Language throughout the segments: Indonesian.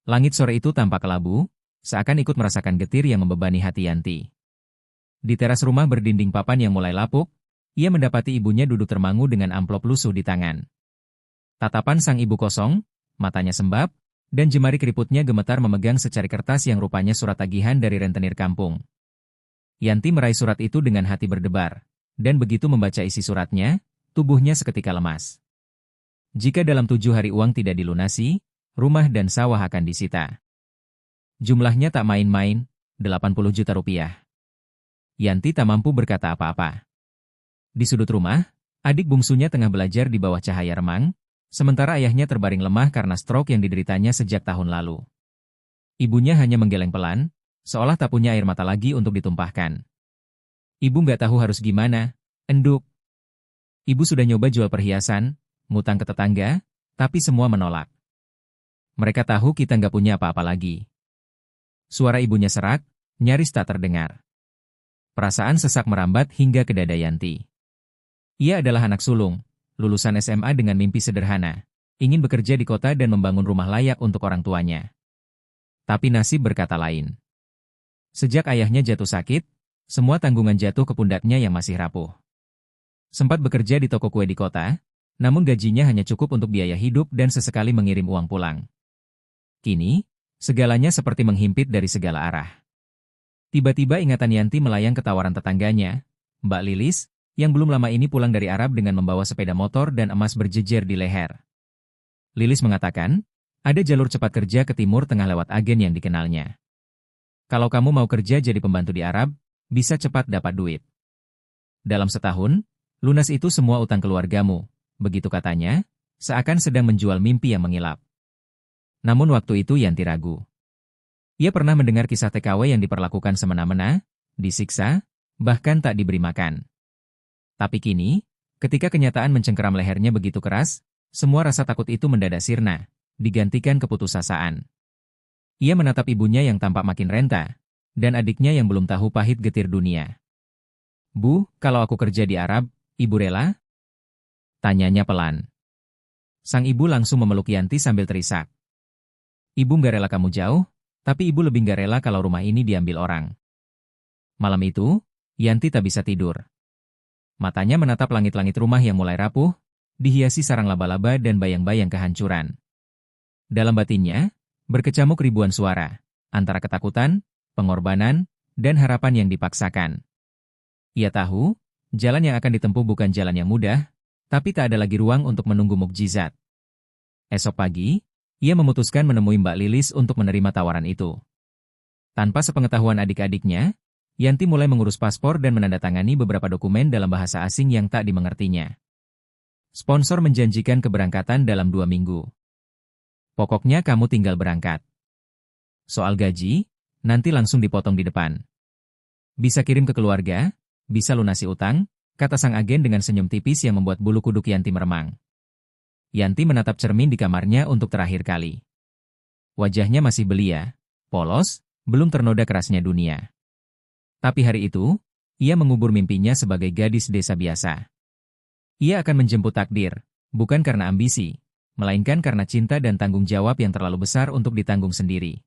Langit sore itu tampak kelabu, seakan ikut merasakan getir yang membebani hati Yanti. Di teras rumah berdinding papan yang mulai lapuk, ia mendapati ibunya duduk termangu dengan amplop lusuh di tangan. Tatapan sang ibu kosong, matanya sembab, dan jemari keriputnya gemetar memegang secari kertas yang rupanya surat tagihan dari rentenir kampung. Yanti meraih surat itu dengan hati berdebar, dan begitu membaca isi suratnya, tubuhnya seketika lemas. Jika dalam 7 hari uang tidak dilunasi, rumah dan sawah akan disita. Jumlahnya tak main-main, 80 juta rupiah. Yanti tak mampu berkata apa-apa. Di sudut rumah, adik bungsunya tengah belajar di bawah cahaya remang, sementara ayahnya terbaring lemah karena stroke yang dideritanya sejak tahun lalu. Ibunya hanya menggeleng pelan, seolah tak punya air mata lagi untuk ditumpahkan. Ibu nggak tahu harus gimana, enduk. Ibu sudah nyoba jual perhiasan, ngutang ke tetangga, tapi semua menolak. Mereka tahu kita nggak punya apa-apa lagi. Suara ibunya serak, nyaris tak terdengar. Perasaan sesak merambat hingga ke dada Yanti. Ia adalah anak sulung, lulusan SMA dengan mimpi sederhana, ingin bekerja di kota dan membangun rumah layak untuk orang tuanya. Tapi nasib berkata lain. Sejak ayahnya jatuh sakit, semua tanggungan jatuh ke pundaknya yang masih rapuh. Sempat bekerja di toko kue di kota, namun gajinya hanya cukup untuk biaya hidup dan sesekali mengirim uang pulang. Kini, segalanya seperti menghimpit dari segala arah. Tiba-tiba ingatan Yanti melayang ke tawaran tetangganya, Mbak Lilis, yang belum lama ini pulang dari Arab dengan membawa sepeda motor dan emas berjejer di leher. Lilis mengatakan, ada jalur cepat kerja ke timur tengah lewat agen yang dikenalnya. Kalau kamu mau kerja jadi pembantu di Arab, bisa cepat dapat duit. Dalam setahun, lunas itu semua utang keluargamu, begitu katanya, seakan sedang menjual mimpi yang mengilap. Namun waktu itu Yanti ragu. Ia pernah mendengar kisah TKW yang diperlakukan semena-mena, disiksa, bahkan tak diberi makan. Tapi kini, ketika kenyataan mencengkeram lehernya begitu keras, semua rasa takut itu mendadak sirna, digantikan keputusasaan. Ia menatap ibunya yang tampak makin renta, dan adiknya yang belum tahu pahit getir dunia. Bu, kalau aku kerja di Arab, ibu rela? Tanyanya pelan. Sang ibu langsung memeluk Yanti sambil terisak. Ibu nggak rela kamu jauh, tapi ibu lebih nggak rela kalau rumah ini diambil orang. Malam itu, Yanti tak bisa tidur. Matanya menatap langit-langit rumah yang mulai rapuh, dihiasi sarang laba-laba dan bayang-bayang kehancuran. Dalam batinnya, berkecamuk ribuan suara, antara ketakutan, pengorbanan, dan harapan yang dipaksakan. Ia tahu, jalan yang akan ditempuh bukan jalan yang mudah, tapi tak ada lagi ruang untuk menunggu mukjizat. Esok pagi, ia memutuskan menemui Mbak Lilis untuk menerima tawaran itu. Tanpa sepengetahuan adik-adiknya, Yanti mulai mengurus paspor dan menandatangani beberapa dokumen dalam bahasa asing yang tak dimengertinya. Sponsor menjanjikan keberangkatan dalam 2 minggu. Pokoknya kamu tinggal berangkat. Soal gaji, nanti langsung dipotong di depan. Bisa kirim ke keluarga, bisa lunasi utang, kata sang agen dengan senyum tipis yang membuat bulu kuduk Yanti meremang. Yanti menatap cermin di kamarnya untuk terakhir kali. Wajahnya masih belia, polos, belum ternoda kerasnya dunia. Tapi hari itu, ia mengubur mimpinya sebagai gadis desa biasa. Ia akan menjemput takdir, bukan karena ambisi, melainkan karena cinta dan tanggung jawab yang terlalu besar untuk ditanggung sendiri.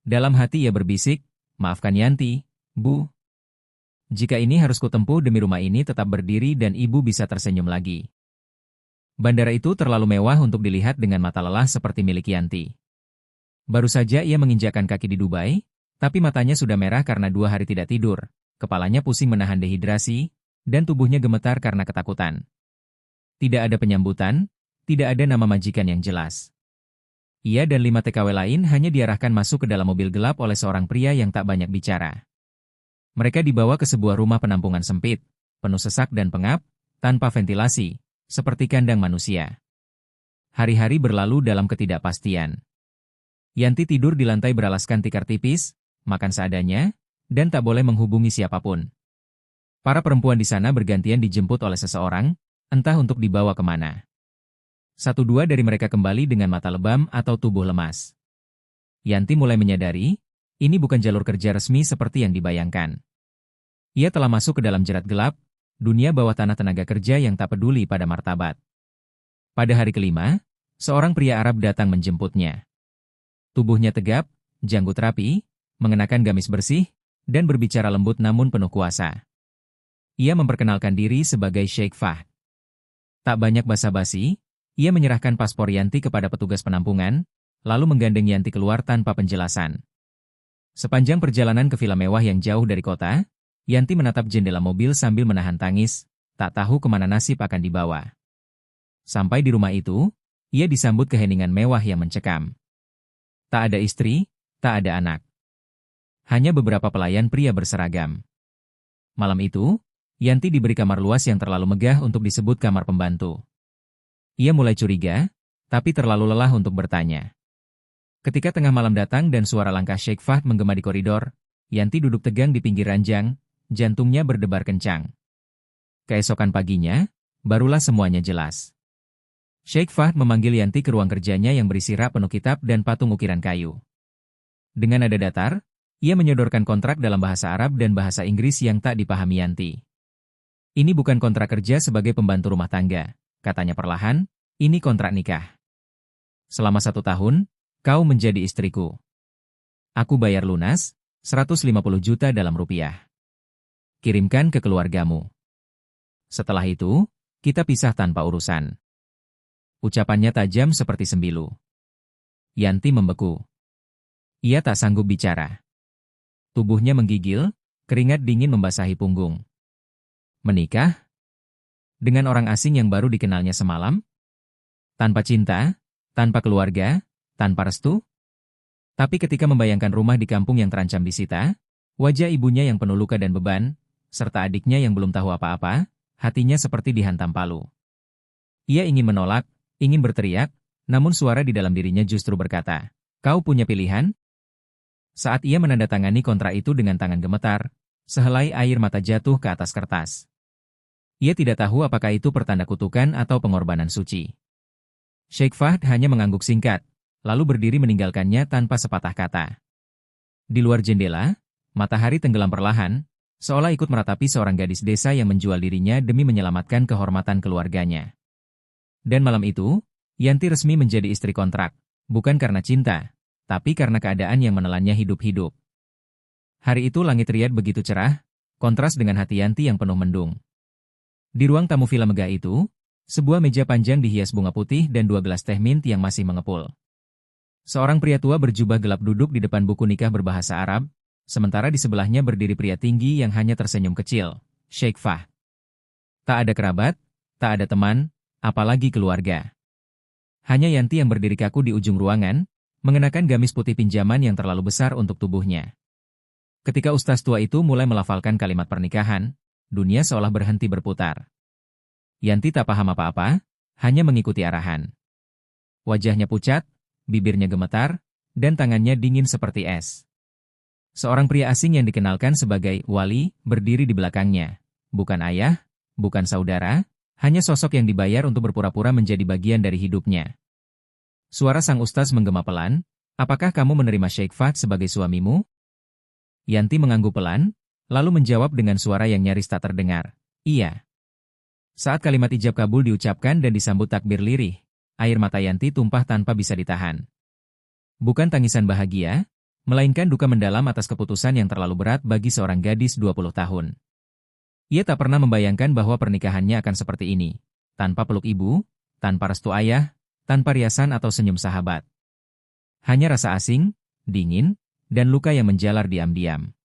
Dalam hati ia berbisik, maafkan Yanti, Bu. Jika ini harus kutempuh demi rumah ini tetap berdiri dan ibu bisa tersenyum lagi. Bandara itu terlalu mewah untuk dilihat dengan mata lelah seperti milik Yanti. Baru saja ia menginjakkan kaki di Dubai, tapi matanya sudah merah karena 2 hari tidak tidur, kepalanya pusing menahan dehidrasi, dan tubuhnya gemetar karena ketakutan. Tidak ada penyambutan, tidak ada nama majikan yang jelas. Ia dan 5 TKW lain hanya diarahkan masuk ke dalam mobil gelap oleh seorang pria yang tak banyak bicara. Mereka dibawa ke sebuah rumah penampungan sempit, penuh sesak dan pengap, tanpa ventilasi, seperti kandang manusia. Hari-hari berlalu dalam ketidakpastian. Yanti tidur di lantai beralaskan tikar tipis, makan seadanya, dan tak boleh menghubungi siapapun. Para perempuan di sana bergantian dijemput oleh seseorang, entah untuk dibawa kemana. 1-2 dari mereka kembali dengan mata lebam atau tubuh lemas. Yanti mulai menyadari, ini bukan jalur kerja resmi seperti yang dibayangkan. Ia telah masuk ke dalam jerat gelap, dunia bawah tanah tenaga kerja yang tak peduli pada martabat. Pada hari kelima, seorang pria Arab datang menjemputnya. Tubuhnya tegap, janggut rapi, mengenakan gamis bersih, dan berbicara lembut namun penuh kuasa. Ia memperkenalkan diri sebagai Sheikh Fahd. Tak banyak basa-basi, ia menyerahkan paspor Yanti kepada petugas penampungan, lalu menggandeng Yanti keluar tanpa penjelasan. Sepanjang perjalanan ke villa mewah yang jauh dari kota, Yanti menatap jendela mobil sambil menahan tangis, tak tahu kemana nasib akan dibawa. Sampai di rumah itu, ia disambut keheningan mewah yang mencekam. Tak ada istri, tak ada anak. Hanya beberapa pelayan pria berseragam. Malam itu, Yanti diberi kamar luas yang terlalu megah untuk disebut kamar pembantu. Ia mulai curiga, tapi terlalu lelah untuk bertanya. Ketika tengah malam datang dan suara langkah Sheikh Fahd menggema di koridor, Yanti duduk tegang di pinggir ranjang, jantungnya berdebar kencang. Keesokan paginya, barulah semuanya jelas. Sheikh Fahd memanggil Yanti ke ruang kerjanya yang berisi rak penuh kitab dan patung ukiran kayu. Dengan nada datar, ia menyodorkan kontrak dalam bahasa Arab dan bahasa Inggris yang tak dipahami Yanti. Ini bukan kontrak kerja sebagai pembantu rumah tangga, katanya perlahan, ini kontrak nikah. Selama 1 tahun, kau menjadi istriku. Aku bayar lunas, 150 juta dalam rupiah. Kirimkan ke keluargamu. Setelah itu, kita pisah tanpa urusan. Ucapannya tajam seperti sembilu. Yanti membeku. Ia tak sanggup bicara. Tubuhnya menggigil, keringat dingin membasahi punggung. Menikah? Dengan orang asing yang baru dikenalnya semalam? Tanpa cinta, tanpa keluarga, tanpa restu? Tapi ketika membayangkan rumah di kampung yang terancam disita, wajah ibunya yang penuh luka dan beban, serta adiknya yang belum tahu apa-apa, hatinya seperti dihantam palu. Ia ingin menolak, ingin berteriak, namun suara di dalam dirinya justru berkata, "Kau punya pilihan?" Saat ia menandatangani kontrak itu dengan tangan gemetar, sehelai air mata jatuh ke atas kertas. Ia tidak tahu apakah itu pertanda kutukan atau pengorbanan suci. Sheikh Fahd hanya mengangguk singkat, lalu berdiri meninggalkannya tanpa sepatah kata. Di luar jendela, matahari tenggelam perlahan, seolah ikut meratapi seorang gadis desa yang menjual dirinya demi menyelamatkan kehormatan keluarganya. Dan malam itu, Yanti resmi menjadi istri kontrak, bukan karena cinta, tapi karena keadaan yang menelannya hidup-hidup. Hari itu langit riad begitu cerah, kontras dengan hati Yanti yang penuh mendung. Di ruang tamu villa megah itu, sebuah meja panjang dihias bunga putih dan 2 gelas teh mint yang masih mengepul. Seorang pria tua berjubah gelap duduk di depan buku nikah berbahasa Arab, sementara di sebelahnya berdiri pria tinggi yang hanya tersenyum kecil, Sheikh Fahd. Tak ada kerabat, tak ada teman, apalagi keluarga. Hanya Yanti yang berdiri kaku di ujung ruangan, mengenakan gamis putih pinjaman yang terlalu besar untuk tubuhnya. Ketika ustaz tua itu mulai melafalkan kalimat pernikahan, dunia seolah berhenti berputar. Yanti tak paham apa-apa, hanya mengikuti arahan. Wajahnya pucat, bibirnya gemetar, dan tangannya dingin seperti es. Seorang pria asing yang dikenalkan sebagai wali berdiri di belakangnya. Bukan ayah, bukan saudara, hanya sosok yang dibayar untuk berpura-pura menjadi bagian dari hidupnya. Suara sang ustaz menggema pelan, "Apakah kamu menerima Sheikh Fahd sebagai suamimu?" Yanti mengangguk pelan, lalu menjawab dengan suara yang nyaris tak terdengar, "Iya." Saat kalimat ijab kabul diucapkan dan disambut takbir lirih, air mata Yanti tumpah tanpa bisa ditahan. Bukan tangisan bahagia, melainkan duka mendalam atas keputusan yang terlalu berat bagi seorang gadis 20 tahun. Ia tak pernah membayangkan bahwa pernikahannya akan seperti ini, tanpa peluk ibu, tanpa restu ayah, tanpa riasan atau senyum sahabat. Hanya rasa asing, dingin, dan luka yang menjalar diam-diam.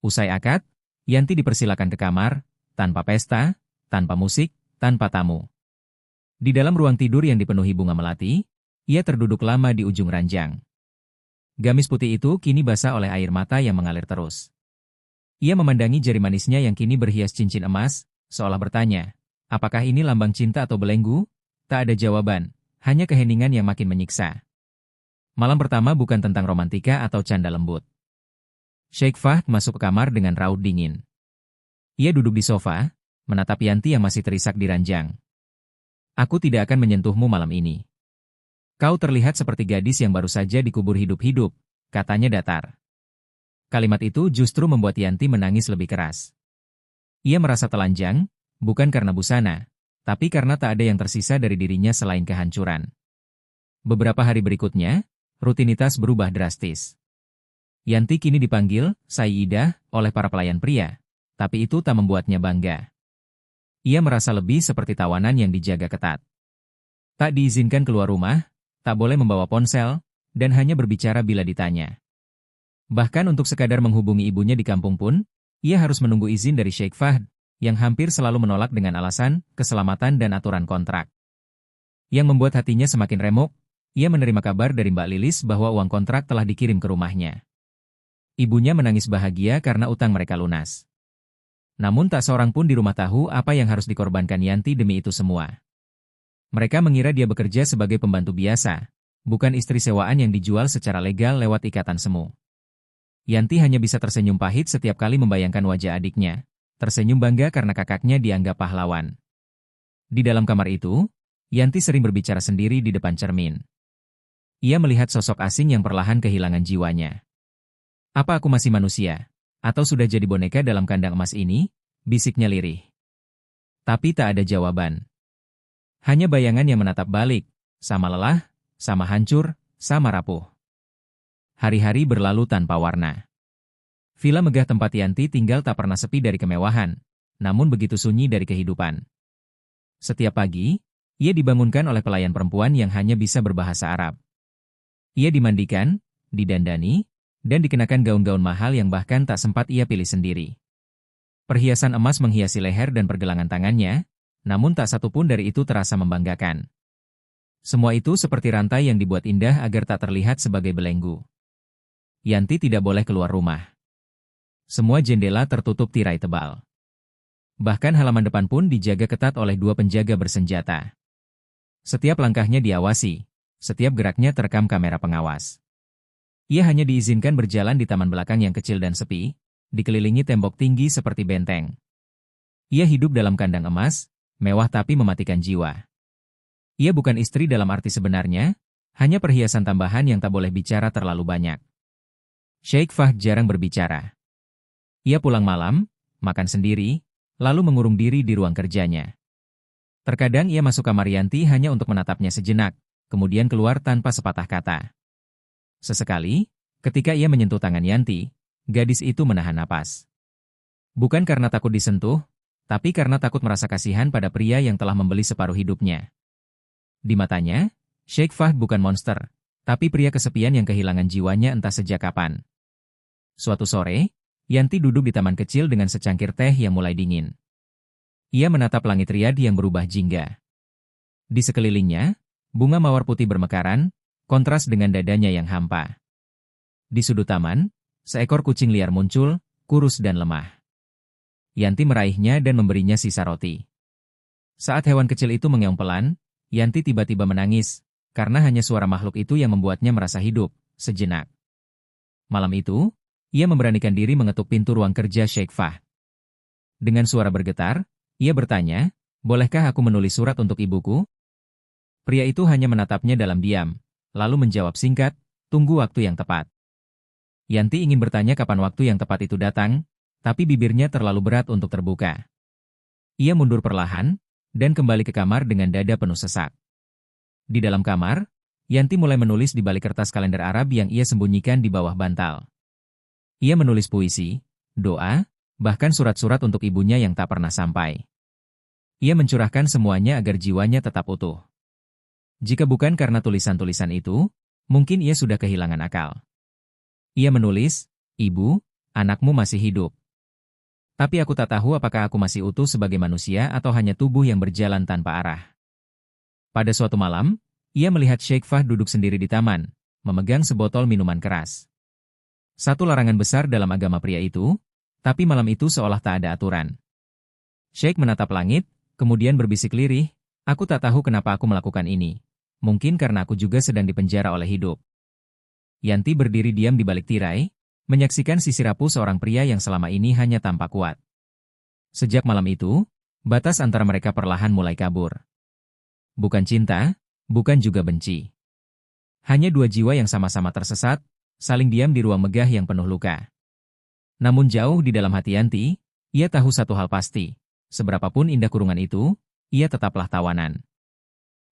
Usai akad, Yanti dipersilakan ke kamar, tanpa pesta, tanpa musik, tanpa tamu. Di dalam ruang tidur yang dipenuhi bunga melati, ia terduduk lama di ujung ranjang. Gamis putih itu kini basah oleh air mata yang mengalir terus. Ia memandangi jari manisnya yang kini berhias cincin emas, seolah bertanya, apakah ini lambang cinta atau belenggu? Tak ada jawaban, hanya keheningan yang makin menyiksa. Malam pertama bukan tentang romantika atau canda lembut. Sheikh Fahd masuk ke kamar dengan raut dingin. Ia duduk di sofa, menatap Yanti yang masih terisak di ranjang. "Aku tidak akan menyentuhmu malam ini. Kau terlihat seperti gadis yang baru saja dikubur hidup-hidup," katanya datar. Kalimat itu justru membuat Yanti menangis lebih keras. Ia merasa telanjang, bukan karena busana, tapi karena tak ada yang tersisa dari dirinya selain kehancuran. Beberapa hari berikutnya, rutinitas berubah drastis. Yanti kini dipanggil Sayyidah oleh para pelayan pria, tapi itu tak membuatnya bangga. Ia merasa lebih seperti tawanan yang dijaga ketat. Tak diizinkan keluar rumah, tak boleh membawa ponsel, dan hanya berbicara bila ditanya. Bahkan untuk sekadar menghubungi ibunya di kampung pun, ia harus menunggu izin dari Sheikh Fahd, yang hampir selalu menolak dengan alasan keselamatan dan aturan kontrak. Yang membuat hatinya semakin remuk, ia menerima kabar dari Mbak Lilis bahwa uang kontrak telah dikirim ke rumahnya. Ibunya menangis bahagia karena utang mereka lunas. Namun tak seorang pun di rumah tahu apa yang harus dikorbankan Yanti demi itu semua. Mereka mengira dia bekerja sebagai pembantu biasa, bukan istri sewaan yang dijual secara legal lewat ikatan semu. Yanti hanya bisa tersenyum pahit setiap kali membayangkan wajah adiknya, tersenyum bangga karena kakaknya dianggap pahlawan. Di dalam kamar itu, Yanti sering berbicara sendiri di depan cermin. Ia melihat sosok asing yang perlahan kehilangan jiwanya. "Apa aku masih manusia? Atau sudah jadi boneka dalam kandang emas ini?" bisiknya lirih. Tapi tak ada jawaban. Hanya bayangan yang menatap balik, sama lelah, sama hancur, sama rapuh. Hari-hari berlalu tanpa warna. Villa megah tempat Yanti tinggal tak pernah sepi dari kemewahan, namun begitu sunyi dari kehidupan. Setiap pagi, ia dibangunkan oleh pelayan perempuan yang hanya bisa berbahasa Arab. Ia dimandikan, didandani, dan dikenakan gaun-gaun mahal yang bahkan tak sempat ia pilih sendiri. Perhiasan emas menghiasi leher dan pergelangan tangannya, namun tak satu pun dari itu terasa membanggakan. Semua itu seperti rantai yang dibuat indah agar tak terlihat sebagai belenggu. Yanti tidak boleh keluar rumah. Semua jendela tertutup tirai tebal. Bahkan halaman depan pun dijaga ketat oleh 2 penjaga bersenjata. Setiap langkahnya diawasi, setiap geraknya terekam kamera pengawas. Ia hanya diizinkan berjalan di taman belakang yang kecil dan sepi, dikelilingi tembok tinggi seperti benteng. Ia hidup dalam kandang emas, mewah tapi mematikan jiwa. Ia bukan istri dalam arti sebenarnya, hanya perhiasan tambahan yang tak boleh bicara terlalu banyak. Sheikh Fahd jarang berbicara. Ia pulang malam, makan sendiri, lalu mengurung diri di ruang kerjanya. Terkadang ia masuk kamar Yanti hanya untuk menatapnya sejenak, kemudian keluar tanpa sepatah kata. Sesekali, ketika ia menyentuh tangan Yanti, gadis itu menahan napas. Bukan karena takut disentuh, tapi karena takut merasa kasihan pada pria yang telah membeli separuh hidupnya. Di matanya, Sheikh Fahd bukan monster, tapi pria kesepian yang kehilangan jiwanya entah sejak kapan. Suatu sore, Yanti duduk di taman kecil dengan secangkir teh yang mulai dingin. Ia menatap langit Riyadh yang berubah jingga. Di sekelilingnya, bunga mawar putih bermekaran, kontras dengan dadanya yang hampa. Di sudut taman, seekor kucing liar muncul, kurus dan lemah. Yanti meraihnya dan memberinya sisa roti. Saat hewan kecil itu mengeong pelan, Yanti tiba-tiba menangis, karena hanya suara makhluk itu yang membuatnya merasa hidup, sejenak. Malam itu, ia memberanikan diri mengetuk pintu ruang kerja Sheikh Fahd. Dengan suara bergetar, ia bertanya, "Bolehkah aku menulis surat untuk ibuku?" Pria itu hanya menatapnya dalam diam, lalu menjawab singkat, "Tunggu waktu yang tepat." Yanti ingin bertanya kapan waktu yang tepat itu datang, tapi bibirnya terlalu berat untuk terbuka. Ia mundur perlahan, dan kembali ke kamar dengan dada penuh sesak. Di dalam kamar, Yanti mulai menulis di balik kertas kalender Arab yang ia sembunyikan di bawah bantal. Ia menulis puisi, doa, bahkan surat-surat untuk ibunya yang tak pernah sampai. Ia mencurahkan semuanya agar jiwanya tetap utuh. Jika bukan karena tulisan-tulisan itu, mungkin ia sudah kehilangan akal. Ia menulis, "Ibu, anakmu masih hidup. Tapi aku tak tahu apakah aku masih utuh sebagai manusia atau hanya tubuh yang berjalan tanpa arah." Pada suatu malam, ia melihat Sheikh Fahd duduk sendiri di taman, memegang sebotol minuman keras. Satu larangan besar dalam agama pria itu, tapi malam itu seolah tak ada aturan. Sheikh menatap langit, kemudian berbisik lirih, "Aku tak tahu kenapa aku melakukan ini. Mungkin karena aku juga sedang dipenjara oleh hidup." Yanti berdiri diam di balik tirai, menyaksikan sisi rapuh seorang pria yang selama ini hanya tampak kuat. Sejak malam itu, batas antara mereka perlahan mulai kabur. Bukan cinta, bukan juga benci. Hanya 2 jiwa yang sama-sama tersesat, saling diam di ruang megah yang penuh luka. Namun jauh di dalam hati Yanti, ia tahu satu hal pasti, seberapapun indah kurungan itu, ia tetaplah tawanan.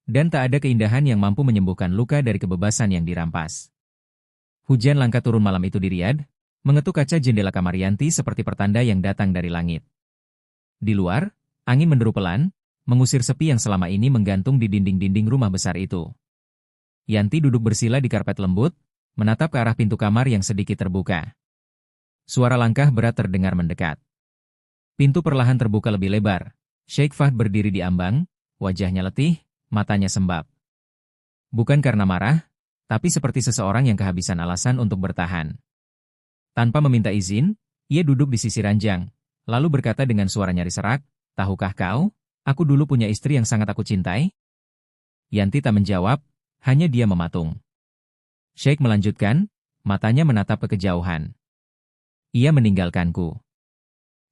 Dan tak ada keindahan yang mampu menyembuhkan luka dari kebebasan yang dirampas. Hujan langka turun malam itu di Riyadh, mengetuk kaca jendela kamar Yanti seperti pertanda yang datang dari langit. Di luar, angin menderu pelan, mengusir sepi yang selama ini menggantung di dinding-dinding rumah besar itu. Yanti duduk bersila di karpet lembut, menatap ke arah pintu kamar yang sedikit terbuka. Suara langkah berat terdengar mendekat. Pintu perlahan terbuka lebih lebar. Sheikh Fahd berdiri di ambang, wajahnya letih, matanya sembab. Bukan karena marah, tapi seperti seseorang yang kehabisan alasan untuk bertahan. Tanpa meminta izin, ia duduk di sisi ranjang, lalu berkata dengan suara nyaris serak, "Tahukah kau, aku dulu punya istri yang sangat aku cintai?" Yanti tak menjawab, hanya dia mematung. Sheikh melanjutkan, matanya menatap ke kejauhan. "Ia meninggalkanku.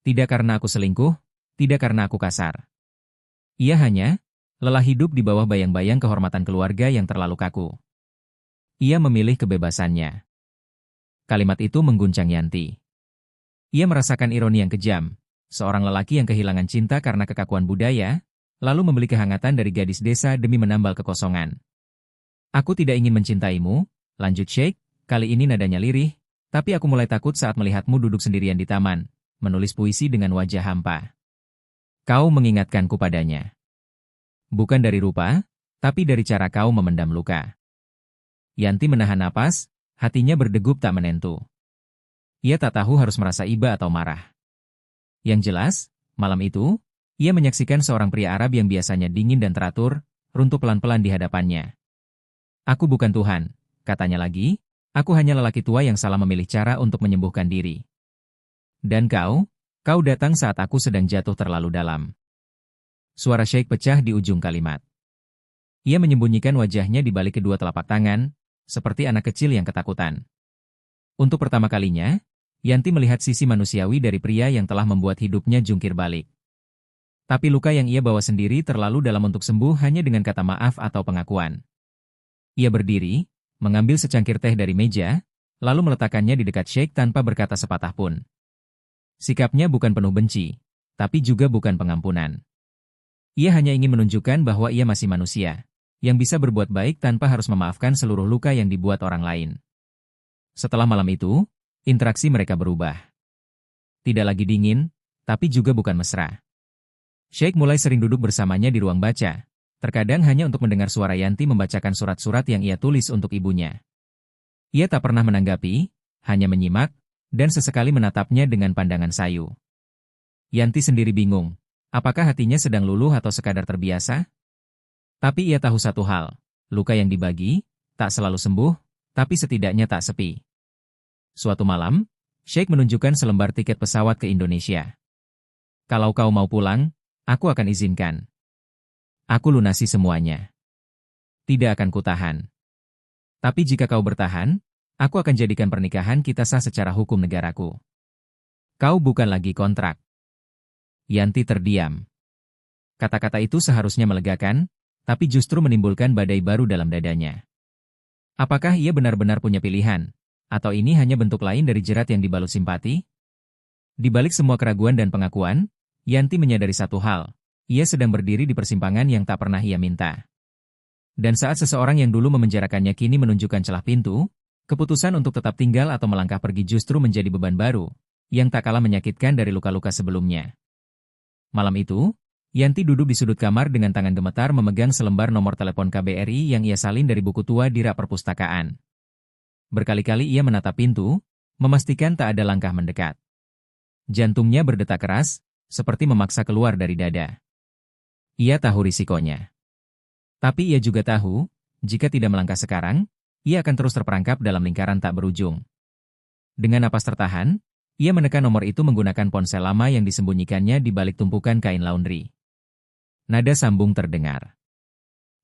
Tidak karena aku selingkuh, tidak karena aku kasar. Ia hanya lelah hidup di bawah bayang-bayang kehormatan keluarga yang terlalu kaku. Ia memilih kebebasannya." Kalimat itu mengguncang Yanti. Ia merasakan ironi yang kejam, seorang lelaki yang kehilangan cinta karena kekakuan budaya, lalu membeli kehangatan dari gadis desa demi menambal kekosongan. "Aku tidak ingin mencintaimu," lanjut Sheikh, kali ini nadanya lirih, "tapi aku mulai takut saat melihatmu duduk sendirian di taman, menulis puisi dengan wajah hampa. Kau mengingatkanku padanya. Bukan dari rupa, tapi dari cara kau memendam luka." Yanti menahan napas, hatinya berdegup tak menentu. Ia tak tahu harus merasa iba atau marah. Yang jelas, malam itu, ia menyaksikan seorang pria Arab yang biasanya dingin dan teratur, runtuh pelan-pelan di hadapannya. "Aku bukan Tuhan," katanya lagi, "aku hanya lelaki tua yang salah memilih cara untuk menyembuhkan diri. Dan kau datang saat aku sedang jatuh terlalu dalam." Suara Sheikh pecah di ujung kalimat. Ia menyembunyikan wajahnya di balik kedua telapak tangan, seperti anak kecil yang ketakutan. Untuk pertama kalinya, Yanti melihat sisi manusiawi dari pria yang telah membuat hidupnya jungkir balik. Tapi luka yang ia bawa sendiri terlalu dalam untuk sembuh hanya dengan kata maaf atau pengakuan. Ia berdiri, mengambil secangkir teh dari meja, lalu meletakkannya di dekat Sheikh tanpa berkata sepatah pun. Sikapnya bukan penuh benci, tapi juga bukan pengampunan. Ia hanya ingin menunjukkan bahwa ia masih manusia, yang bisa berbuat baik tanpa harus memaafkan seluruh luka yang dibuat orang lain. Setelah malam itu, interaksi mereka berubah. Tidak lagi dingin, tapi juga bukan mesra. Sheikh mulai sering duduk bersamanya di ruang baca, terkadang hanya untuk mendengar suara Yanti membacakan surat-surat yang ia tulis untuk ibunya. Ia tak pernah menanggapi, hanya menyimak, dan sesekali menatapnya dengan pandangan sayu. Yanti sendiri bingung, apakah hatinya sedang luluh atau sekadar terbiasa? Tapi ia tahu satu hal, luka yang dibagi, tak selalu sembuh, tapi setidaknya tak sepi. Suatu malam, Sheikh menunjukkan selembar tiket pesawat ke Indonesia. "Kalau kau mau pulang, aku akan izinkan. Aku lunasi semuanya. Tidak akan kutahan. Tapi jika kau bertahan, aku akan jadikan pernikahan kita sah secara hukum negaraku. Kau bukan lagi kontrak." Yanti terdiam. Kata-kata itu seharusnya melegakan, tapi justru menimbulkan badai baru dalam dadanya. Apakah ia benar-benar punya pilihan? Atau ini hanya bentuk lain dari jerat yang dibalut simpati? Di balik semua keraguan dan pengakuan, Yanti menyadari satu hal, ia sedang berdiri di persimpangan yang tak pernah ia minta. Dan saat seseorang yang dulu memenjarakannya kini menunjukkan celah pintu, keputusan untuk tetap tinggal atau melangkah pergi justru menjadi beban baru, yang tak kalah menyakitkan dari luka-luka sebelumnya. Malam itu, Yanti duduk di sudut kamar dengan tangan gemetar memegang selembar nomor telepon KBRI yang ia salin dari buku tua di rak perpustakaan. Berkali-kali ia menatap pintu, memastikan tak ada langkah mendekat. Jantungnya berdetak keras, seperti memaksa keluar dari dada. Ia tahu risikonya. Tapi ia juga tahu, jika tidak melangkah sekarang, ia akan terus terperangkap dalam lingkaran tak berujung. Dengan napas tertahan, ia menekan nomor itu menggunakan ponsel lama yang disembunyikannya di balik tumpukan kain laundry. Nada sambung terdengar.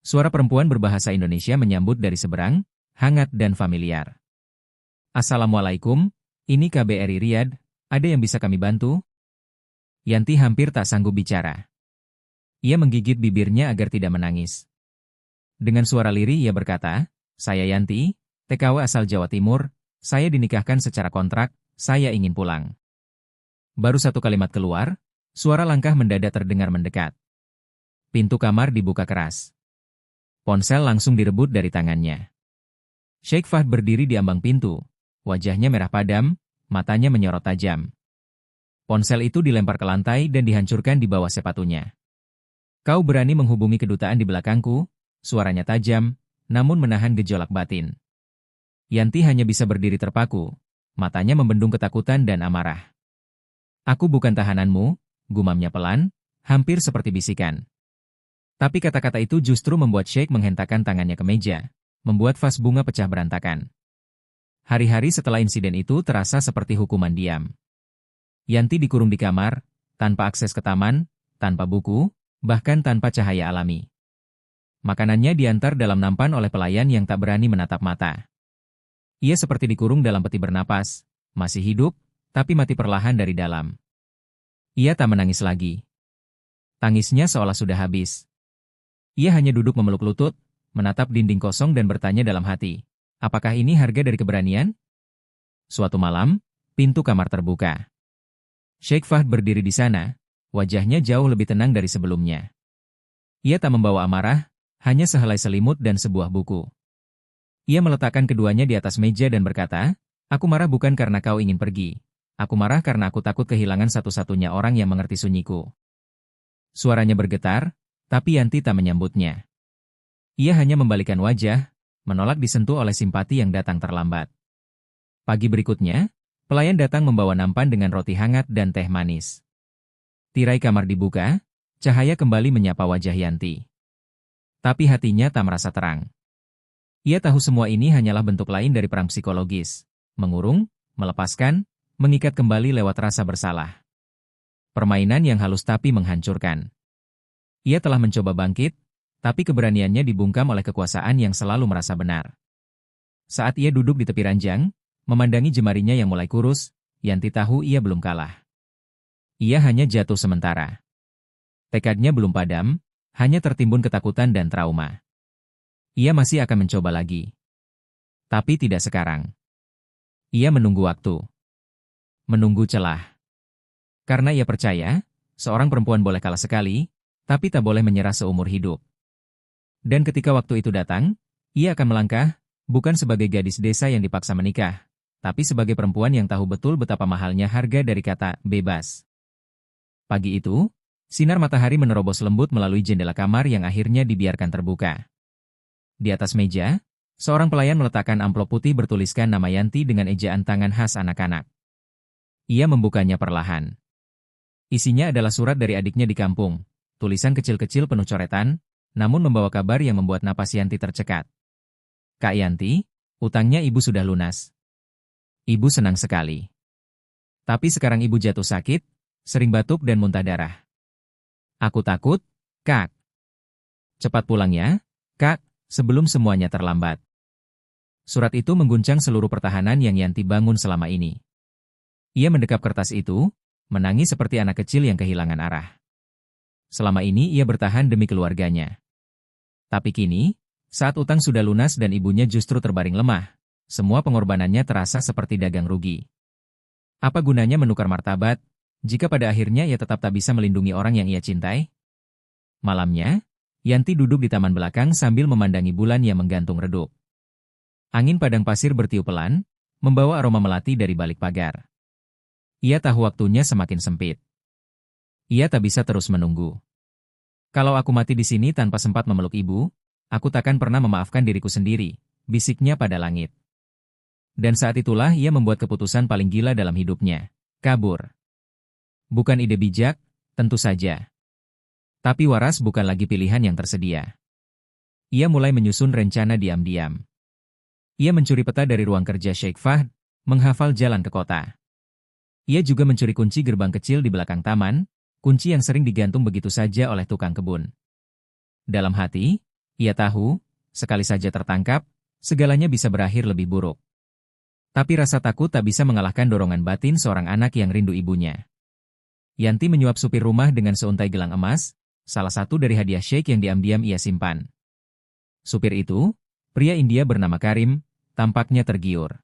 Suara perempuan berbahasa Indonesia menyambut dari seberang, hangat dan familiar. "Assalamualaikum, ini KBRI Riyadh, ada yang bisa kami bantu?" Yanti hampir tak sanggup bicara. Ia menggigit bibirnya agar tidak menangis. Dengan suara lirih ia berkata, "Saya Yanti, TKW asal Jawa Timur, saya dinikahkan secara kontrak, saya ingin pulang." Baru satu kalimat keluar, suara langkah mendadak terdengar mendekat. Pintu kamar dibuka keras. Ponsel langsung direbut dari tangannya. Sheikh Fahd berdiri di ambang pintu. Wajahnya merah padam, matanya menyorot tajam. Ponsel itu dilempar ke lantai dan dihancurkan di bawah sepatunya. Kau berani menghubungi kedutaan di belakangku? Suaranya tajam, namun menahan gejolak batin. Yanti hanya bisa berdiri terpaku. Matanya membendung ketakutan dan amarah. Aku bukan tahananmu, gumamnya pelan, hampir seperti bisikan. Tapi kata-kata itu justru membuat Sheikh menghentakkan tangannya ke meja, membuat vas bunga pecah berantakan. Hari-hari setelah insiden itu terasa seperti hukuman diam. Yanti dikurung di kamar, tanpa akses ke taman, tanpa buku, bahkan tanpa cahaya alami. Makanannya diantar dalam nampan oleh pelayan yang tak berani menatap mata. Ia seperti dikurung dalam peti bernapas, masih hidup, tapi mati perlahan dari dalam. Ia tak menangis lagi. Tangisnya seolah sudah habis. Ia hanya duduk memeluk lutut, menatap dinding kosong dan bertanya dalam hati, apakah ini harga dari keberanian? Suatu malam, pintu kamar terbuka. Sheikh Fahd berdiri di sana, wajahnya jauh lebih tenang dari sebelumnya. Ia tak membawa amarah, hanya sehelai selimut dan sebuah buku. Ia meletakkan keduanya di atas meja dan berkata, aku marah bukan karena kau ingin pergi. Aku marah karena aku takut kehilangan satu-satunya orang yang mengerti sunyiku. Suaranya bergetar, tapi Yanti tak menyambutnya. Ia hanya membalikkan wajah, menolak disentuh oleh simpati yang datang terlambat. Pagi berikutnya, pelayan datang membawa nampan dengan roti hangat dan teh manis. Tirai kamar dibuka, cahaya kembali menyapa wajah Yanti. Tapi hatinya tak merasa terang. Ia tahu semua ini hanyalah bentuk lain dari perang psikologis. Mengurung, melepaskan, mengikat kembali lewat rasa bersalah. Permainan yang halus tapi menghancurkan. Ia telah mencoba bangkit, tapi keberaniannya dibungkam oleh kekuasaan yang selalu merasa benar. Saat ia duduk di tepi ranjang, memandangi jemarinya yang mulai kurus, Yanti tahu ia belum kalah. Ia hanya jatuh sementara. Tekadnya belum padam, hanya tertimbun ketakutan dan trauma. Ia masih akan mencoba lagi. Tapi tidak sekarang. Ia menunggu waktu. Menunggu celah. Karena ia percaya, seorang perempuan boleh kalah sekali, tapi tak boleh menyerah seumur hidup. Dan ketika waktu itu datang, ia akan melangkah, bukan sebagai gadis desa yang dipaksa menikah, tapi sebagai perempuan yang tahu betul betapa mahalnya harga dari kata bebas. Pagi itu, sinar matahari menerobos lembut melalui jendela kamar yang akhirnya dibiarkan terbuka. Di atas meja, seorang pelayan meletakkan amplop putih bertuliskan nama Yanti dengan ejaan tangan khas anak-anak. Ia membukanya perlahan. Isinya adalah surat dari adiknya di kampung, tulisan kecil-kecil penuh coretan, namun membawa kabar yang membuat napas Yanti tercekat. Kak Yanti, utangnya ibu sudah lunas. Ibu senang sekali. Tapi sekarang ibu jatuh sakit, sering batuk dan muntah darah. Aku takut, Kak. Cepat pulang ya, Kak, sebelum semuanya terlambat. Surat itu mengguncang seluruh pertahanan yang Yanti bangun selama ini. Ia mendekap kertas itu, menangis seperti anak kecil yang kehilangan arah. Selama ini ia bertahan demi keluarganya. Tapi kini, saat utang sudah lunas dan ibunya justru terbaring lemah, semua pengorbanannya terasa seperti dagang rugi. Apa gunanya menukar martabat, jika pada akhirnya ia tetap tak bisa melindungi orang yang ia cintai? Malamnya, Yanti duduk di taman belakang sambil memandangi bulan yang menggantung redup. Angin padang pasir bertiup pelan, membawa aroma melati dari balik pagar. Ia tahu waktunya semakin sempit. Ia tak bisa terus menunggu. Kalau aku mati di sini tanpa sempat memeluk ibu, aku takkan pernah memaafkan diriku sendiri, bisiknya pada langit. Dan saat itulah ia membuat keputusan paling gila dalam hidupnya, kabur. Bukan ide bijak, tentu saja. Tapi waras bukan lagi pilihan yang tersedia. Ia mulai menyusun rencana diam-diam. Ia mencuri peta dari ruang kerja Sheikh Fahd, menghafal jalan ke kota. Ia juga mencuri kunci gerbang kecil di belakang taman, kunci yang sering digantung begitu saja oleh tukang kebun. Dalam hati, ia tahu, sekali saja tertangkap, segalanya bisa berakhir lebih buruk. Tapi rasa takut tak bisa mengalahkan dorongan batin seorang anak yang rindu ibunya. Yanti menyuap supir rumah dengan seuntai gelang emas, salah satu dari hadiah Sheikh yang diam-diam ia simpan. Supir itu, pria India bernama Karim, tampaknya tergiur.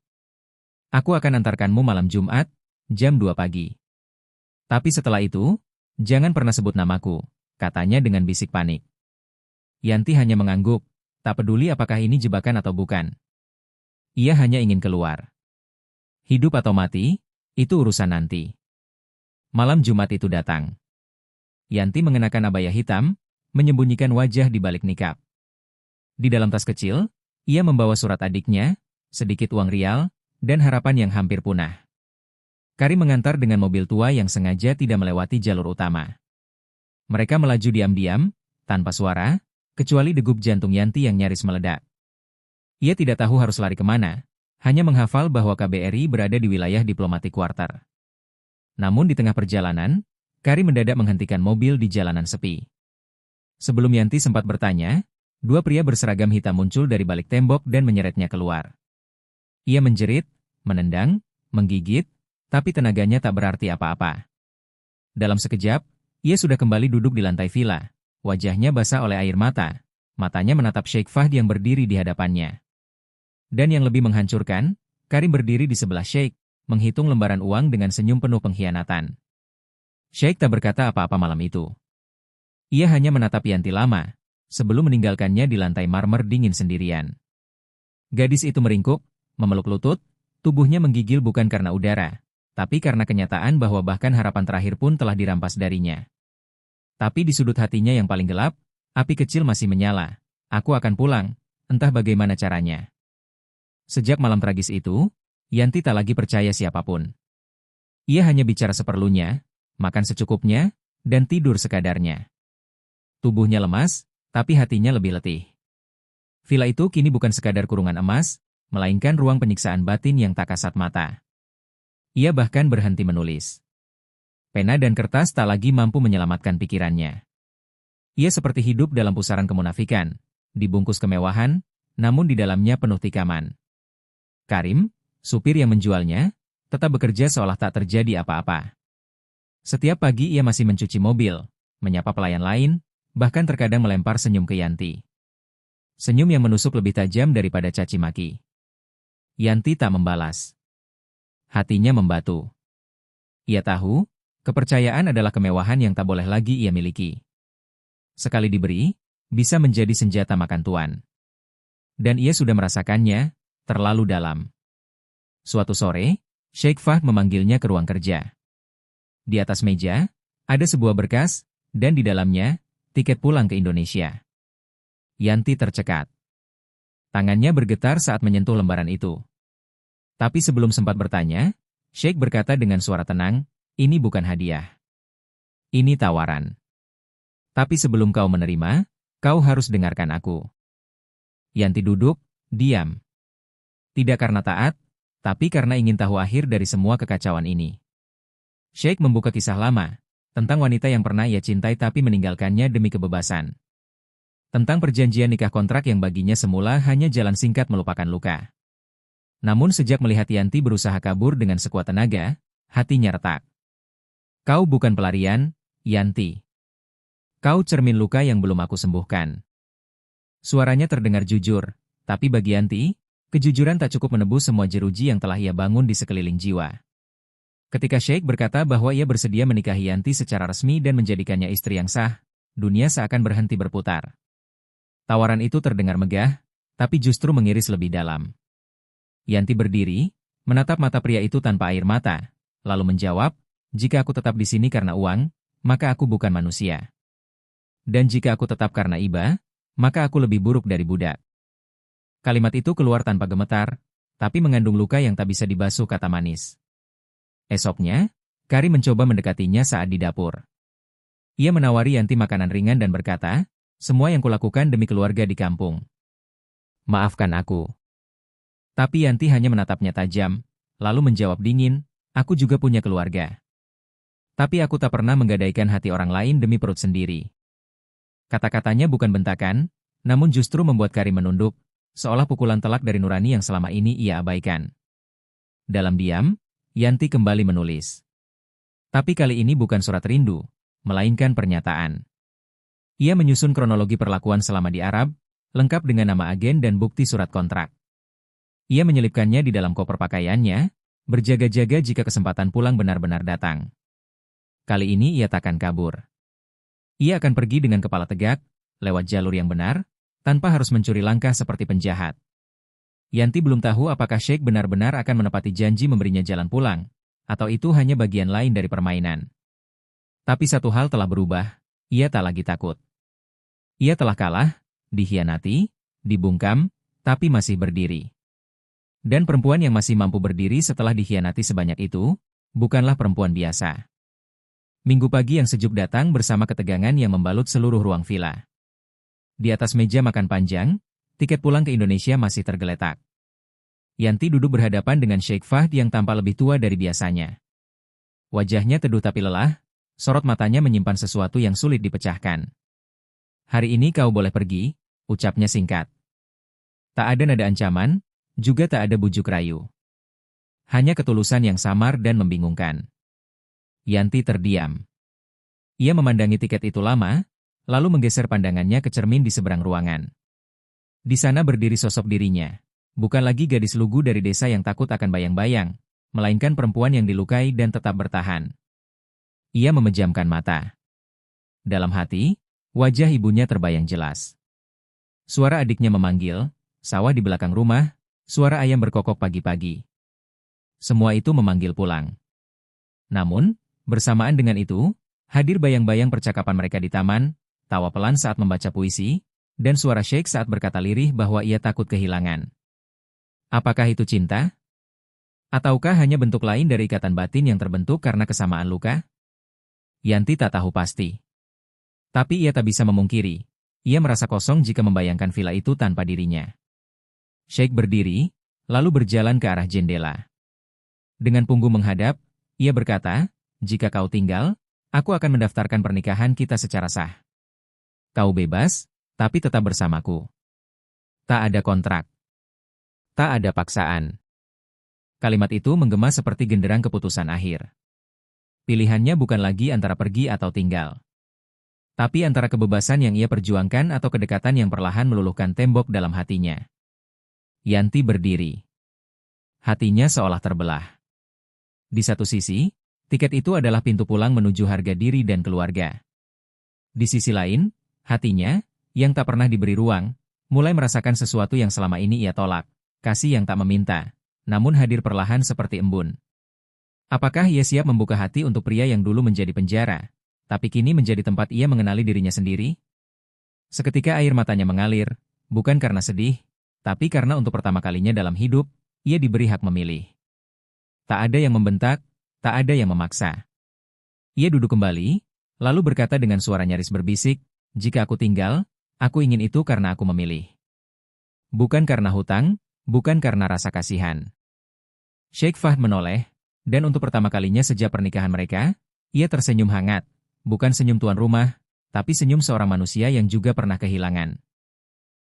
Aku akan antarkanmu malam Jumat, jam 2 pagi. Tapi setelah itu, jangan pernah sebut namaku, katanya dengan bisik panik. Yanti hanya mengangguk, tak peduli apakah ini jebakan atau bukan. Ia hanya ingin keluar. Hidup atau mati, itu urusan nanti. Malam Jumat itu datang. Yanti mengenakan abaya hitam, menyembunyikan wajah di balik nikab. Di dalam tas kecil, ia membawa surat adiknya, sedikit uang rial, dan harapan yang hampir punah. Karim mengantar dengan mobil tua yang sengaja tidak melewati jalur utama. Mereka melaju diam-diam, tanpa suara, kecuali degup jantung Yanti yang nyaris meledak. Ia tidak tahu harus lari kemana, hanya menghafal bahwa KBRI berada di wilayah diplomatik Quarter. Namun di tengah perjalanan, Karim mendadak menghentikan mobil di jalanan sepi. Sebelum Yanti sempat bertanya, dua pria berseragam hitam muncul dari balik tembok dan menyeretnya keluar. Ia menjerit, menendang, menggigit, tapi tenaganya tak berarti apa-apa. Dalam sekejap, ia sudah kembali duduk di lantai villa. Wajahnya basah oleh air mata. Matanya menatap Sheikh Fahd yang berdiri di hadapannya. Dan yang lebih menghancurkan, Karim berdiri di sebelah Sheikh, menghitung lembaran uang dengan senyum penuh pengkhianatan. Sheikh tak berkata apa-apa malam itu. Ia hanya menatap Yanti lama, sebelum meninggalkannya di lantai marmer dingin sendirian. Gadis itu meringkuk, memeluk lutut, tubuhnya menggigil bukan karena udara, tapi karena kenyataan bahwa bahkan harapan terakhir pun telah dirampas darinya. Tapi di sudut hatinya yang paling gelap, api kecil masih menyala. Aku akan pulang, entah bagaimana caranya. Sejak malam tragis itu, Yanti tak lagi percaya siapapun. Ia hanya bicara seperlunya, makan secukupnya, dan tidur sekadarnya. Tubuhnya lemas, tapi hatinya lebih letih. Villa itu kini bukan sekadar kurungan emas, melainkan ruang penyiksaan batin yang tak kasat mata. Ia bahkan berhenti menulis. Pena dan kertas tak lagi mampu menyelamatkan pikirannya. Ia seperti hidup dalam pusaran kemunafikan, dibungkus kemewahan, namun di dalamnya penuh tikaman. Karim, supir yang menjualnya, tetap bekerja seolah tak terjadi apa-apa. Setiap pagi ia masih mencuci mobil, menyapa pelayan lain, bahkan terkadang melempar senyum ke Yanti. Senyum yang menusuk lebih tajam daripada caci maki. Yanti tak membalas. Hatinya membatu. Ia tahu, kepercayaan adalah kemewahan yang tak boleh lagi ia miliki. Sekali diberi, bisa menjadi senjata makan tuan. Dan ia sudah merasakannya, terlalu dalam. Suatu sore, Sheikh Fahd memanggilnya ke ruang kerja. Di atas meja, ada sebuah berkas, dan di dalamnya, tiket pulang ke Indonesia. Yanti tercekat. Tangannya bergetar saat menyentuh lembaran itu. Tapi sebelum sempat bertanya, Sheikh berkata dengan suara tenang, ini bukan hadiah. Ini tawaran. Tapi sebelum kau menerima, kau harus dengarkan aku. Yanti duduk, diam. Tidak karena taat, tapi karena ingin tahu akhir dari semua kekacauan ini. Sheikh membuka kisah lama, tentang wanita yang pernah ia cintai tapi meninggalkannya demi kebebasan. Tentang perjanjian nikah kontrak yang baginya semula hanya jalan singkat melupakan luka. Namun sejak melihat Yanti berusaha kabur dengan sekuat tenaga, hatinya retak. Kau bukan pelarian, Yanti. Kau cermin luka yang belum aku sembuhkan. Suaranya terdengar jujur, tapi bagi Yanti, kejujuran tak cukup menebus semua jeruji yang telah ia bangun di sekeliling jiwa. Ketika Sheikh berkata bahwa ia bersedia menikahi Yanti secara resmi dan menjadikannya istri yang sah, dunia seakan berhenti berputar. Tawaran itu terdengar megah, tapi justru mengiris lebih dalam. Yanti berdiri, menatap mata pria itu tanpa air mata, lalu menjawab, jika aku tetap di sini karena uang, maka aku bukan manusia. Dan jika aku tetap karena iba, maka aku lebih buruk dari budak. Kalimat itu keluar tanpa gemetar, tapi mengandung luka yang tak bisa dibasuh kata manis. Esoknya, Karim mencoba mendekatinya saat di dapur. Ia menawari Yanti makanan ringan dan berkata, semua yang kulakukan demi keluarga di kampung. Maafkan aku. Tapi Yanti hanya menatapnya tajam, lalu menjawab dingin, aku juga punya keluarga. Tapi aku tak pernah menggadaikan hati orang lain demi perut sendiri. Kata-katanya bukan bentakan, namun justru membuat Karim menunduk, seolah pukulan telak dari nurani yang selama ini ia abaikan. Dalam diam, Yanti kembali menulis. Tapi kali ini bukan surat rindu, melainkan pernyataan. Ia menyusun kronologi perlakuan selama di Arab, lengkap dengan nama agen dan bukti surat kontrak. Ia menyelipkannya di dalam koper pakaiannya, berjaga-jaga jika kesempatan pulang benar-benar datang. Kali ini ia takkan kabur. Ia akan pergi dengan kepala tegak, lewat jalur yang benar, tanpa harus mencuri langkah seperti penjahat. Yanti belum tahu apakah Sheikh benar-benar akan menepati janji memberinya jalan pulang, atau itu hanya bagian lain dari permainan. Tapi satu hal telah berubah, ia tak lagi takut. Ia telah kalah, dikhianati, dibungkam, tapi masih berdiri. Dan perempuan yang masih mampu berdiri setelah dikhianati sebanyak itu, bukanlah perempuan biasa. Minggu pagi yang sejuk datang bersama ketegangan yang membalut seluruh ruang villa. Di atas meja makan panjang, tiket pulang ke Indonesia masih tergeletak. Yanti duduk berhadapan dengan Sheikh Fahd yang tampak lebih tua dari biasanya. Wajahnya teduh tapi lelah, sorot matanya menyimpan sesuatu yang sulit dipecahkan. "Hari ini kau boleh pergi," ucapnya singkat. Tak ada nada ancaman, juga tak ada bujuk rayu. Hanya ketulusan yang samar dan membingungkan. Yanti terdiam. Ia memandangi tiket itu lama, lalu menggeser pandangannya ke cermin di seberang ruangan. Di sana berdiri sosok dirinya. Bukan lagi gadis lugu dari desa yang takut akan bayang-bayang, melainkan perempuan yang dilukai dan tetap bertahan. Ia memejamkan mata. Dalam hati, wajah ibunya terbayang jelas. Suara adiknya memanggil, sawah di belakang rumah, suara ayam berkokok pagi-pagi. Semua itu memanggil pulang. Namun, bersamaan dengan itu, hadir bayang-bayang percakapan mereka di taman, tawa pelan saat membaca puisi, dan suara Sheikh saat berkata lirih bahwa ia takut kehilangan. Apakah itu cinta? Ataukah hanya bentuk lain dari ikatan batin yang terbentuk karena kesamaan luka? Yanti tak tahu pasti. Tapi ia tak bisa memungkiri. Ia merasa kosong jika membayangkan villa itu tanpa dirinya. Sheikh berdiri, lalu berjalan ke arah jendela. Dengan punggung menghadap, ia berkata, "Jika kau tinggal, aku akan mendaftarkan pernikahan kita secara sah. Kau bebas, tapi tetap bersamaku. Tak ada kontrak. Tak ada paksaan." Kalimat itu menggema seperti genderang keputusan akhir. Pilihannya bukan lagi antara pergi atau tinggal. Tapi antara kebebasan yang ia perjuangkan atau kedekatan yang perlahan meluluhkan tembok dalam hatinya. Yanti berdiri. Hatinya seolah terbelah. Di satu sisi, tiket itu adalah pintu pulang menuju harga diri dan keluarga. Di sisi lain, hatinya, yang tak pernah diberi ruang, mulai merasakan sesuatu yang selama ini ia tolak. Kasih yang tak meminta, namun hadir perlahan seperti embun. Apakah ia siap membuka hati untuk pria yang dulu menjadi penjara, tapi kini menjadi tempat ia mengenali dirinya sendiri? Seketika air matanya mengalir, bukan karena sedih, tapi karena untuk pertama kalinya dalam hidup, ia diberi hak memilih. Tak ada yang membentak, tak ada yang memaksa. Ia duduk kembali, lalu berkata dengan suara nyaris berbisik, "Jika aku tinggal, aku ingin itu karena aku memilih. Bukan karena hutang, bukan karena rasa kasihan." Sheikh Fahd menoleh, dan untuk pertama kalinya sejak pernikahan mereka, ia tersenyum hangat, bukan senyum tuan rumah, tapi senyum seorang manusia yang juga pernah kehilangan.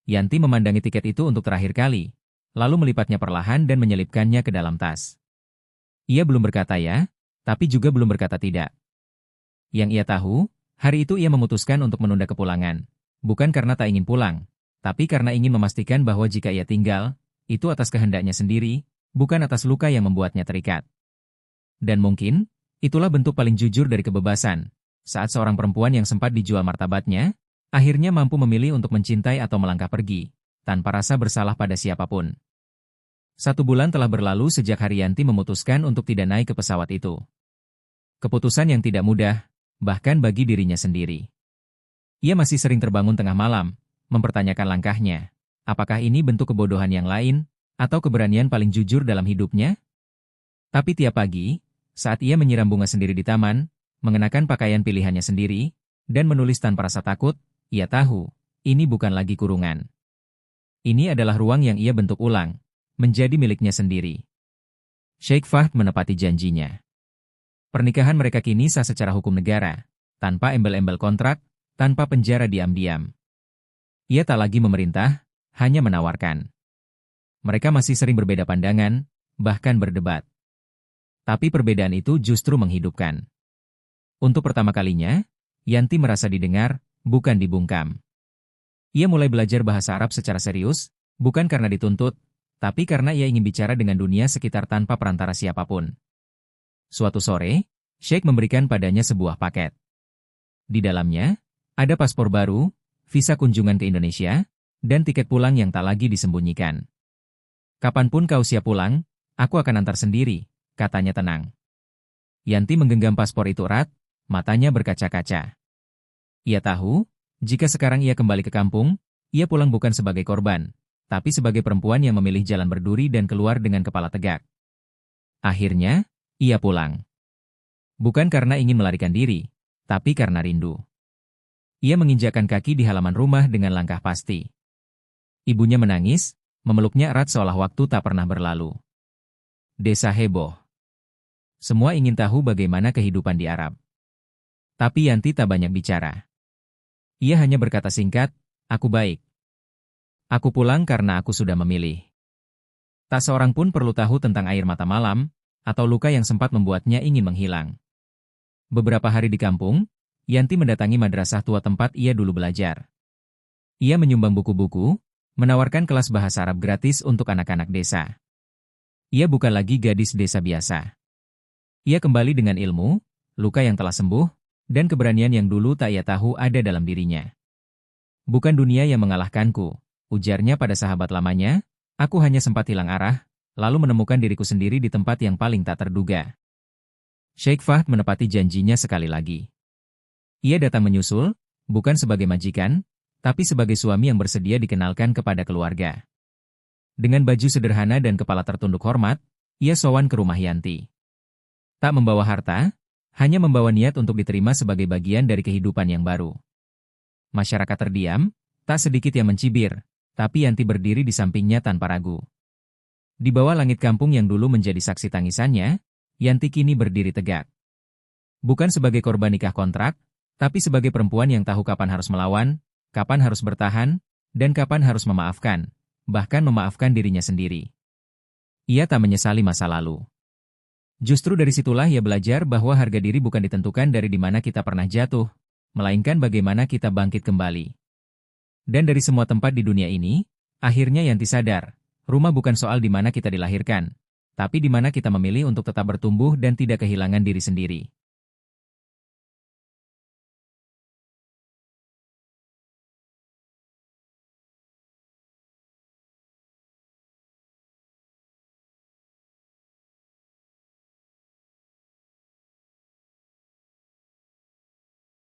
Yanti memandangi tiket itu untuk terakhir kali, lalu melipatnya perlahan dan menyelipkannya ke dalam tas. Ia belum berkata ya, tapi juga belum berkata tidak. Yang ia tahu, hari itu ia memutuskan untuk menunda kepulangan, bukan karena tak ingin pulang, tapi karena ingin memastikan bahwa jika ia tinggal, itu atas kehendaknya sendiri, bukan atas luka yang membuatnya terikat. Dan mungkin, itulah bentuk paling jujur dari kebebasan, saat seorang perempuan yang sempat dijual martabatnya, akhirnya mampu memilih untuk mencintai atau melangkah pergi, tanpa rasa bersalah pada siapapun. 1 bulan telah berlalu sejak Haryanti memutuskan untuk tidak naik ke pesawat itu. Keputusan yang tidak mudah, bahkan bagi dirinya sendiri. Ia masih sering terbangun tengah malam, mempertanyakan langkahnya. Apakah ini bentuk kebodohan yang lain, atau keberanian paling jujur dalam hidupnya? Tapi tiap pagi, saat ia menyiram bunga sendiri di taman, mengenakan pakaian pilihannya sendiri, dan menulis tanpa rasa takut, ia tahu, ini bukan lagi kurungan. Ini adalah ruang yang ia bentuk ulang, menjadi miliknya sendiri. Sheikh Fahd menepati janjinya. Pernikahan mereka kini sah secara hukum negara, tanpa embel-embel kontrak, tanpa penjara diam-diam. Ia tak lagi memerintah, hanya menawarkan. Mereka masih sering berbeda pandangan, bahkan berdebat. Tapi perbedaan itu justru menghidupkan. Untuk pertama kalinya, Yanti merasa didengar, bukan dibungkam. Ia mulai belajar bahasa Arab secara serius, bukan karena dituntut, tapi karena ia ingin bicara dengan dunia sekitar tanpa perantara siapapun. Suatu sore, Sheikh memberikan padanya sebuah paket. Di dalamnya, ada paspor baru, visa kunjungan ke Indonesia, dan tiket pulang yang tak lagi disembunyikan. Kapanpun kau siap pulang, aku akan antar sendiri, katanya tenang. Yanti menggenggam paspor itu erat, matanya berkaca-kaca. Ia tahu, jika sekarang ia kembali ke kampung, ia pulang bukan sebagai korban, tapi sebagai perempuan yang memilih jalan berduri dan keluar dengan kepala tegak. Akhirnya, ia pulang. Bukan karena ingin melarikan diri, tapi karena rindu. Ia menginjakkan kaki di halaman rumah dengan langkah pasti. Ibunya menangis, memeluknya erat seolah waktu tak pernah berlalu. Desa heboh. Semua ingin tahu bagaimana kehidupan di Arab. Tapi Yanti tak banyak bicara. Ia hanya berkata singkat, aku baik. Aku pulang karena aku sudah memilih. Tak seorang pun perlu tahu tentang air mata malam, atau luka yang sempat membuatnya ingin menghilang. Beberapa hari di kampung, Yanti mendatangi madrasah tua tempat ia dulu belajar. Ia menyumbang buku-buku, menawarkan kelas bahasa Arab gratis untuk anak-anak desa. Ia bukan lagi gadis desa biasa. Ia kembali dengan ilmu, luka yang telah sembuh, dan keberanian yang dulu tak ia tahu ada dalam dirinya. Bukan dunia yang mengalahkanku, ujarnya pada sahabat lamanya, aku hanya sempat hilang arah, lalu menemukan diriku sendiri di tempat yang paling tak terduga. Sheikh Fahd menepati janjinya sekali lagi. Ia datang menyusul, bukan sebagai majikan, tapi sebagai suami yang bersedia dikenalkan kepada keluarga. Dengan baju sederhana dan kepala tertunduk hormat, ia sowan ke rumah Yanti. Tak membawa harta, hanya membawa niat untuk diterima sebagai bagian dari kehidupan yang baru. Masyarakat terdiam, tak sedikit yang mencibir, tapi Yanti berdiri di sampingnya tanpa ragu. Di bawah langit kampung yang dulu menjadi saksi tangisannya, Yanti kini berdiri tegak. Bukan sebagai korban nikah kontrak, tapi sebagai perempuan yang tahu kapan harus melawan, kapan harus bertahan, dan kapan harus memaafkan, bahkan memaafkan dirinya sendiri. Ia tak menyesali masa lalu. Justru dari situlah ia belajar bahwa harga diri bukan ditentukan dari di mana kita pernah jatuh, melainkan bagaimana kita bangkit kembali. Dan dari semua tempat di dunia ini, akhirnya Yanti sadar, rumah bukan soal di mana kita dilahirkan, tapi di mana kita memilih untuk tetap bertumbuh dan tidak kehilangan diri sendiri.